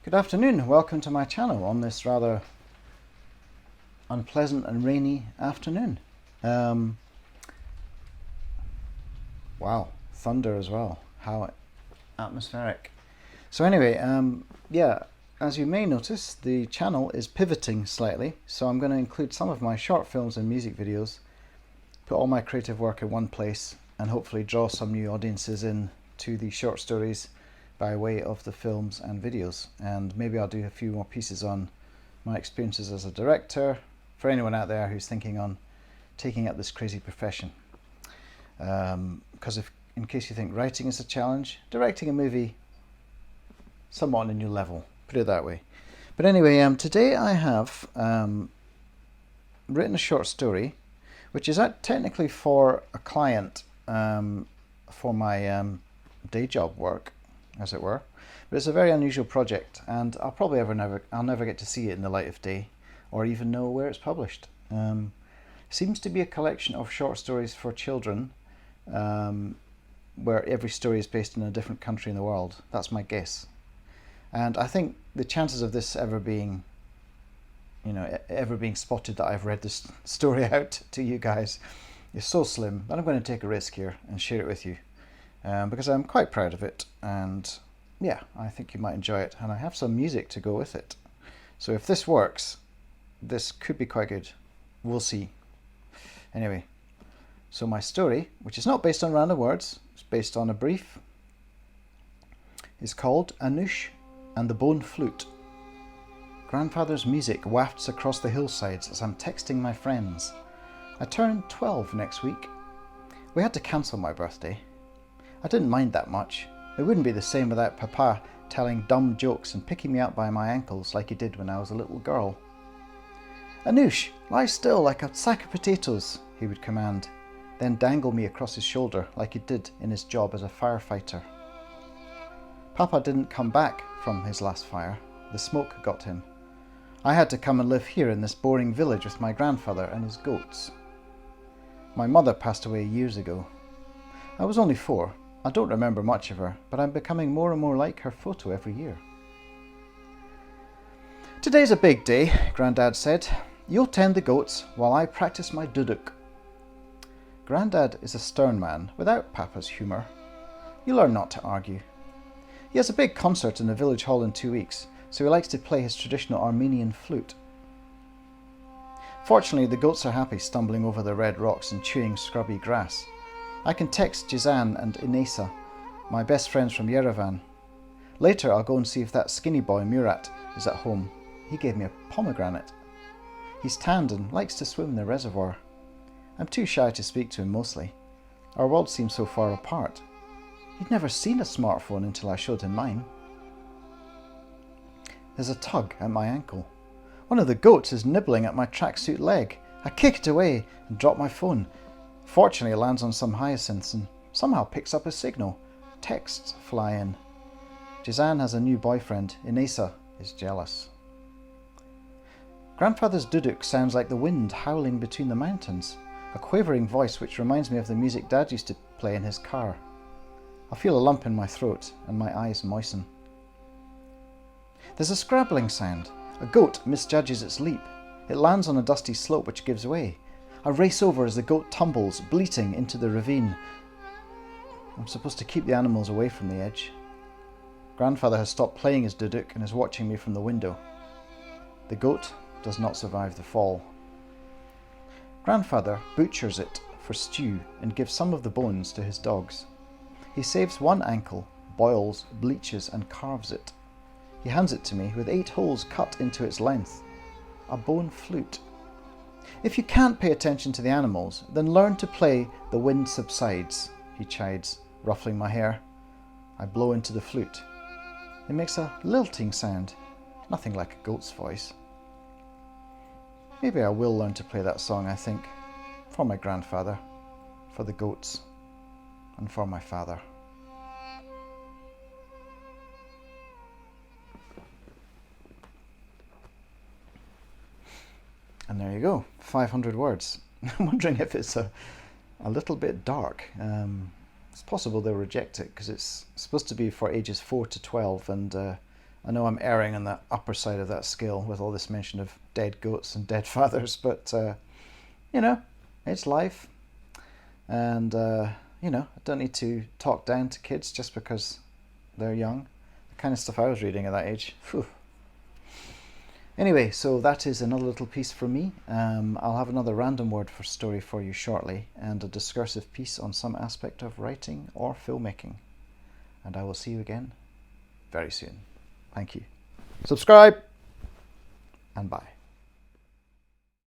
Good afternoon, welcome to my channel on this rather unpleasant and rainy afternoon. Wow, thunder as well, how atmospheric. So anyway, yeah, as you may notice, the channel is pivoting slightly, so I'm going to include some of my short films and music videos, put all my creative work in one place, and hopefully draw some new audiences in to the short stories by way of the films and videos. And maybe I'll do a few more pieces on my experiences as a director for anyone out there who's thinking on taking up this crazy profession. Because in case you think writing is a challenge, directing a movie somewhat on a new level, put it that way. But anyway, today I have written a short story which is technically for a client for my day job work, as it were, but it's a very unusual project, and I'll never get to see it in the light of day, or even know where it's published. Seems to be a collection of short stories for children, where every story is based in a different country in the world. That's my guess, and I think the chances of this ever being spotted that I've read this story out to you guys is so slim, but I'm going to take a risk here and share it with you. Because I'm quite proud of it, and yeah, I think you might enjoy it, and I have some music to go with it. So if this works, this could be quite good. We'll see. Anyway, so my story, which is not based on random words, it's based on a brief, is called Anush and the Bone Flute. Grandfather's music wafts across the hillsides as I'm texting my friends. I turn 12 next week. We had to cancel my birthday. I didn't mind that much. It wouldn't be the same without Papa telling dumb jokes and picking me up by my ankles like he did when I was a little girl. "Anush, lie still like a sack of potatoes," he would command, then dangle me across his shoulder like he did in his job as a firefighter. Papa didn't come back from his last fire. The smoke got him. I had to come and live here in this boring village with my grandfather and his goats. My mother passed away years ago. I was only 4. I don't remember much of her, but I'm becoming more and more like her photo every year. "Today's a big day," Grandad said. "You'll tend the goats while I practice my duduk." Grandad is a stern man without Papa's humour. You learn not to argue. He has a big concert in the village hall in 2 weeks, so he likes to play his traditional Armenian flute. Fortunately, the goats are happy stumbling over the red rocks and chewing scrubby grass. I can text Jizan and Inesa, my best friends from Yerevan. Later I'll go and see if that skinny boy Murat is at home. He gave me a pomegranate. He's tanned and likes to swim in the reservoir. I'm too shy to speak to him mostly. Our worlds seem so far apart. He'd never seen a smartphone until I showed him mine. There's a tug at my ankle. One of the goats is nibbling at my tracksuit leg. I kick it away and drop my phone. Fortunately, it lands on some hyacinths and somehow picks up a signal. Texts fly in. Jizan has a new boyfriend. Inesa is jealous. Grandfather's duduk sounds like the wind howling between the mountains, a quavering voice which reminds me of the music Dad used to play in his car. I feel a lump in my throat and my eyes moisten. There's a scrabbling sound. A goat misjudges its leap. It lands on a dusty slope which gives way. I race over as the goat tumbles, bleating, into the ravine. I'm supposed to keep the animals away from the edge. Grandfather has stopped playing his duduk and is watching me from the window. The goat does not survive the fall. Grandfather butchers it for stew and gives some of the bones to his dogs. He saves one ankle, boils, bleaches and carves it. He hands it to me with 8 holes cut into its length. A bone flute. "If you can't pay attention to the animals, then learn to play The Wind Subsides," he chides, ruffling my hair. I blow into the flute. It makes a lilting sound, nothing like a goat's voice. Maybe I will learn to play that song, I think, for my grandfather, for the goats, and for my father. And there you go, 500 words. I'm wondering if it's a little bit dark. It's possible they'll reject it because it's supposed to be for ages 4 to 12, and I know I'm erring on the upper side of that scale with all this mention of dead goats and dead fathers, but you know, it's life, and you know, I don't need to talk down to kids just because they're young. The kind of stuff I was reading at that age. Phew. Anyway, so that is another little piece from me. I'll have another random word for story for you shortly, and a discursive piece on some aspect of writing or filmmaking. And I will see you again very soon. Thank you. Subscribe, and bye.